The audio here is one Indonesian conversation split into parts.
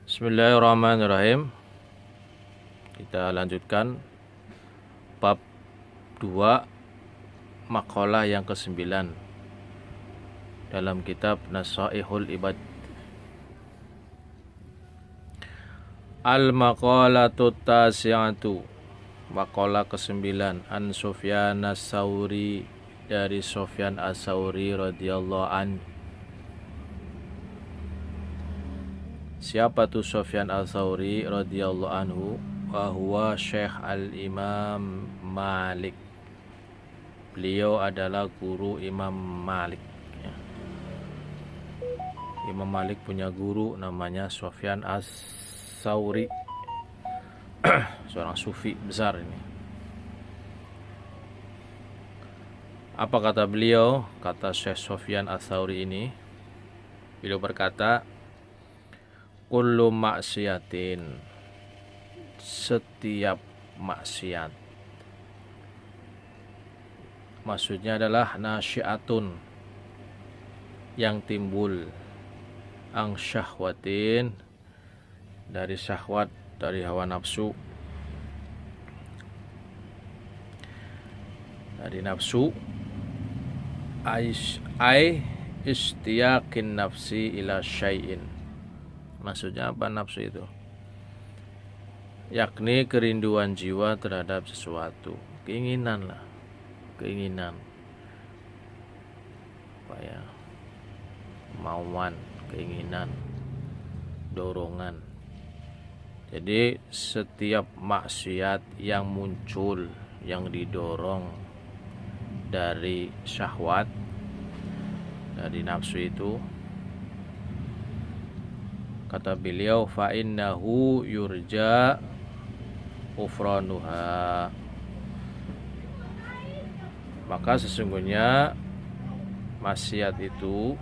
Bismillahirrahmanirrahim. Kita lanjutkan bab 2 maqalah yang ke-9 dalam kitab Nasaihul Ibad. Al-maqalatu tasi'atu, maqalah ke-9, an Sufyan as-Sauri, dari Sufyan as-Sauri radhiyallahu anhu. Siapa tuh Sufyan as-Sauri radhiyallahu anhu? Wa huwa Syekh al-Imam Malik. Beliau adalah guru Imam Malik. Imam Malik punya guru namanya Sufyan as-Sauri. Seorang sufi besar ini. Apa kata beliau? Kata Syekh Sufyan as-Sauri ini, beliau berkata, kullu maksiatin, setiap maksiat. Maksudnya adalah nasyiatun, yang timbul, ang syahwatin, dari syahwat, dari hawa nafsu, dari nafsu, ai istiyaqin nafsi ila syai'in. Maksudnya apa nafsu itu? Yakni kerinduan jiwa terhadap sesuatu, keinginan lah, keinginan, apa ya, kemauan, keinginan, dorongan. Jadi setiap maksiat yang muncul, yang didorong dari syahwat, dari nafsu itu, kata beliau, fa innahu yurja ufranuha, maka sesungguhnya maksiat itu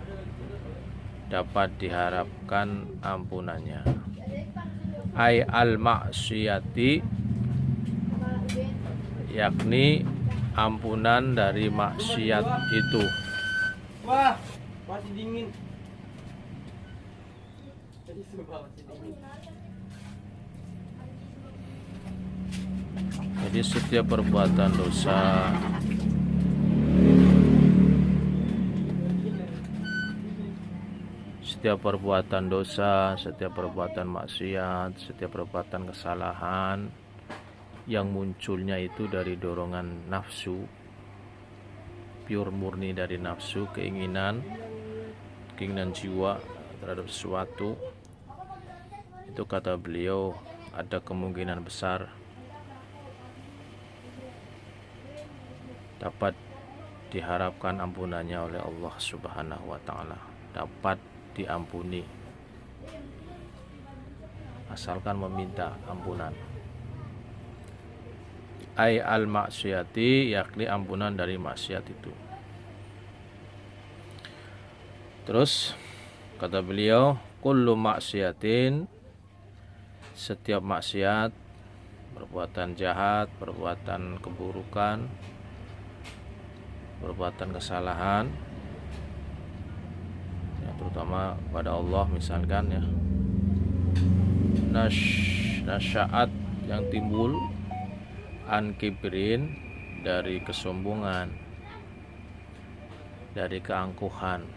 dapat diharapkan ampunannya. Ai al maksiyati, yakni ampunan dari maksiat itu. Wah, masih dingin. Jadi setiap perbuatan dosa, setiap perbuatan maksiat, setiap perbuatan kesalahan yang munculnya itu dari dorongan nafsu, pure murni dari nafsu, keinginan jiwa terhadap sesuatu, itu kata beliau ada kemungkinan besar dapat diharapkan ampunannya oleh Allah Subhanahu wa ta'ala, dapat diampuni asalkan meminta ampunan. Ai al maksiyati, yakni ampunan dari maksiat itu. Terus kata beliau, kullu maksiatin, setiap maksiat, perbuatan jahat, perbuatan keburukan, perbuatan kesalahan, ya, terutama pada Allah misalkan ya, nasya'at, yang timbul, an kibrin, dari kesombongan, dari keangkuhan.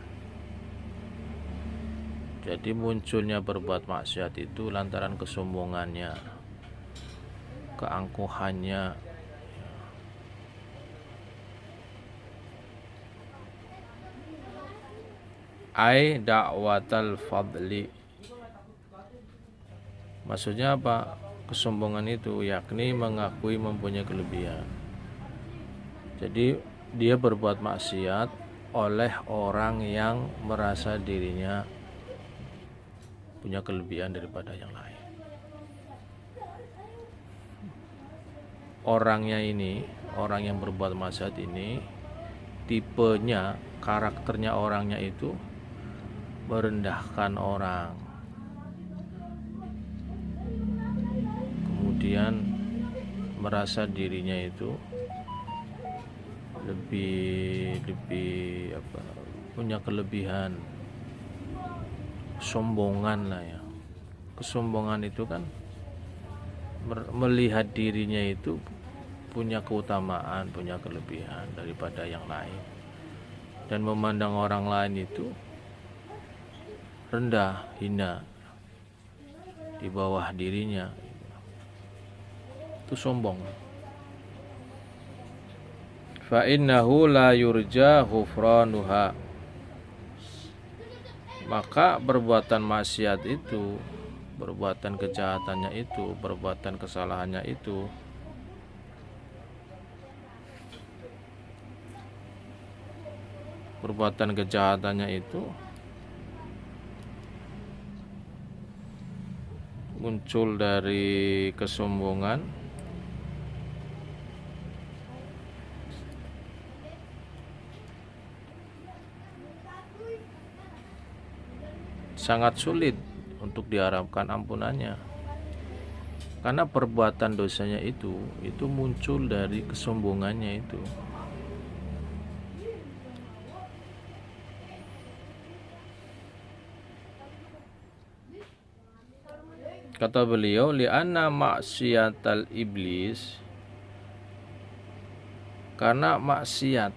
Jadi munculnya berbuat maksiat itu lantaran kesombongannya, keangkuhannya. Ai da'watal fadli, maksudnya apa? Kesombongan itu yakni mengakui mempunyai kelebihan. Jadi dia berbuat maksiat oleh orang yang merasa dirinya punya kelebihan daripada yang lain. Orangnya ini, orang yang berbuat maksiat ini, tipenya, karakternya orangnya itu merendahkan orang, kemudian merasa dirinya itu lebih punya kelebihan, sombongan lah ya. kesombongan itu kan melihat dirinya itu punya keutamaan, punya kelebihan daripada yang lain, dan memandang orang lain itu rendah, hina, di bawah dirinya, itu sombong. Fa innahu la yurja ghufranuha, maka perbuatan maksiat itu, perbuatan kejahatannya itu, perbuatan kesalahannya itu muncul dari kesombongan, sangat sulit untuk diharapkan ampunannya, karena perbuatan dosanya itu muncul dari kesombongannya itu. Kata beliau, li'anna maksiatal iblis, karena maksiat,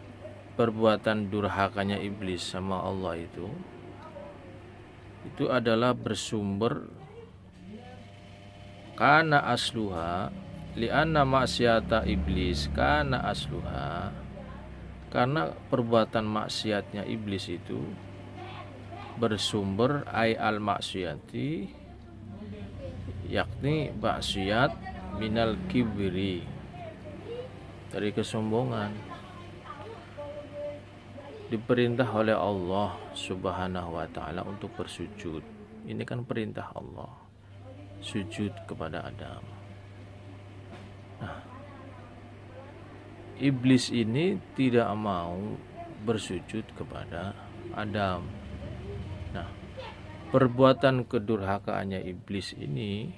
perbuatan durhakanya iblis sama Allah itu adalah bersumber, karena asluha, li'anna maksiata iblis, karena asluha, karena perbuatan maksiatnya iblis itu bersumber ay al maksiati, yakni maksiat minal kibri, dari kesombongan. Diperintah oleh Allah Subhanahu wa ta'ala untuk bersujud. Ini kan perintah Allah, sujud kepada Adam. Nah, iblis ini tidak mau bersujud kepada Adam. Nah, perbuatan kedurhakaannya iblis ini,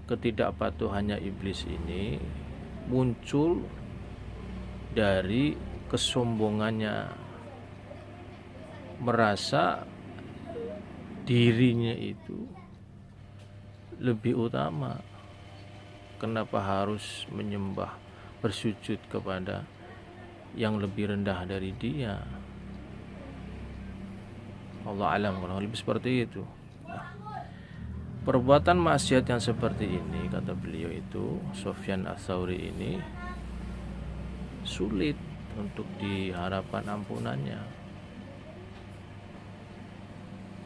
ketidakpatuhannya iblis ini muncul dari kesombongannya, merasa dirinya itu lebih utama. Kenapa harus menyembah, bersujud kepada yang lebih rendah dari dia? Allah alam, kalau lebih seperti itu. Nah, perbuatan maksiat yang seperti ini, kata beliau itu, Sufyan Ats-Tsauri ini, sulit untuk diharapkan ampunannya.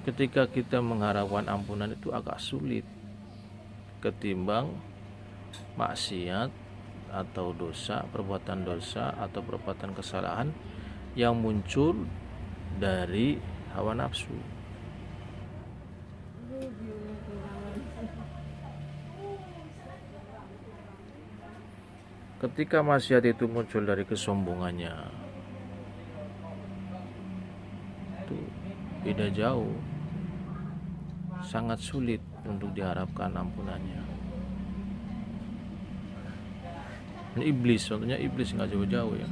Ketika kita mengharapkan ampunan itu agak sulit ketimbang maksiat atau dosa, perbuatan dosa atau perbuatan kesalahan yang muncul dari hawa nafsu. Ketika maksiat itu muncul dari kesombongannya, itu beda jauh, sangat sulit untuk diharapkan ampunannya. Iblis, contohnya iblis nggak jauh-jauh ya.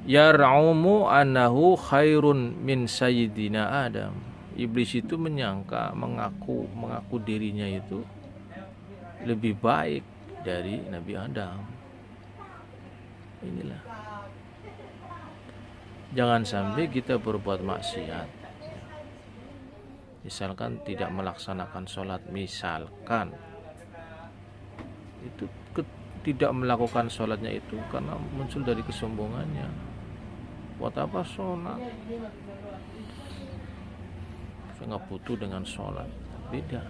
Yar'umu annahu khairun min sayyidina Adam. Iblis itu menyangka, mengaku dirinya itu lebih baik dari Nabi Adam. Inilah, jangan sampai kita berbuat maksiat, misalkan tidak melaksanakan sholat, misalkan itu tidak melakukan sholatnya itu karena muncul dari kesombongannya. Buat apa sholat? Saya nggak butuh dengan sholat. Beda.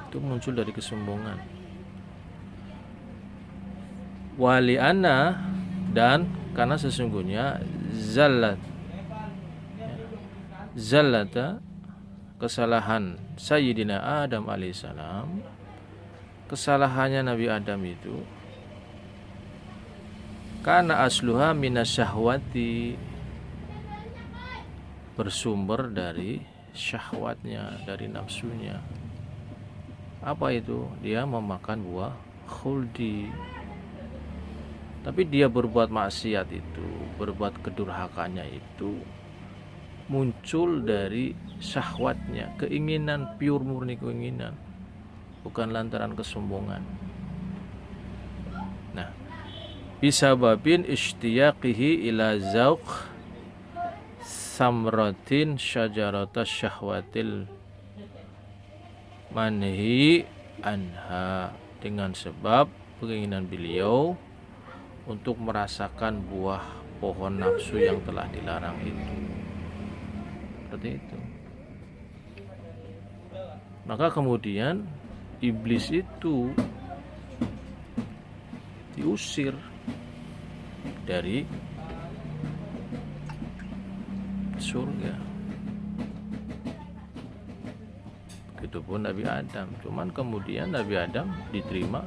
Itu muncul dari kesombongan. Wali'anna, dan karena sesungguhnya zallata, kesalahan Sayyidina Adam alaihissalam, kesalahannya Nabi Adam itu, karena asluha minasyahwati, bersumber dari syahwatnya, dari nafsunya. Apa itu? Dia memakan buah khuldi. Tapi dia berbuat maksiat itu, berbuat kedurhakannya itu muncul dari syahwatnya, keinginan pure murni keinginan, bukan lantaran kesombongan. Nah, bisababin ishtiyaqihi ila zauq samratin syajaratas syahwatil manhi anha, dengan sebab keinginan beliau untuk merasakan buah pohon nafsu yang telah dilarang itu. Seperti itu. Maka kemudian iblis itu diusir dari surga. Begitupun Nabi Adam. Cuman kemudian Nabi Adam diterima,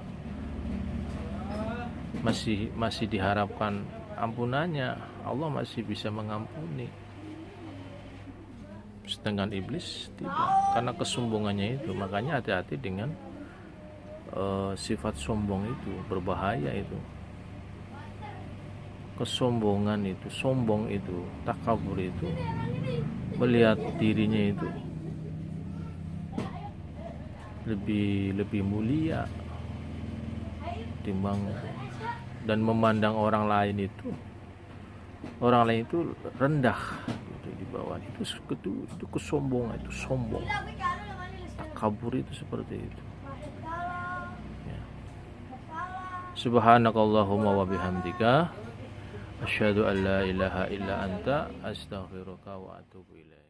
masih diharapkan ampunannya, Allah masih bisa mengampuni. Sedangkan iblis tidak, karena kesombongannya itu. Makanya hati-hati dengan sifat sombong itu, berbahaya itu. Kesombongan itu, sombong itu, takabur itu, melihat dirinya itu lebih mulia timbang, dan memandang orang lain itu rendah gitu, di bawah itu kesombongan, itu sombong, takabur itu seperti itu. Ya. Subhanakallahumma wa bihamdika asyhadu an la ilaha illa anta astaghfiruka wa atubu ilaik.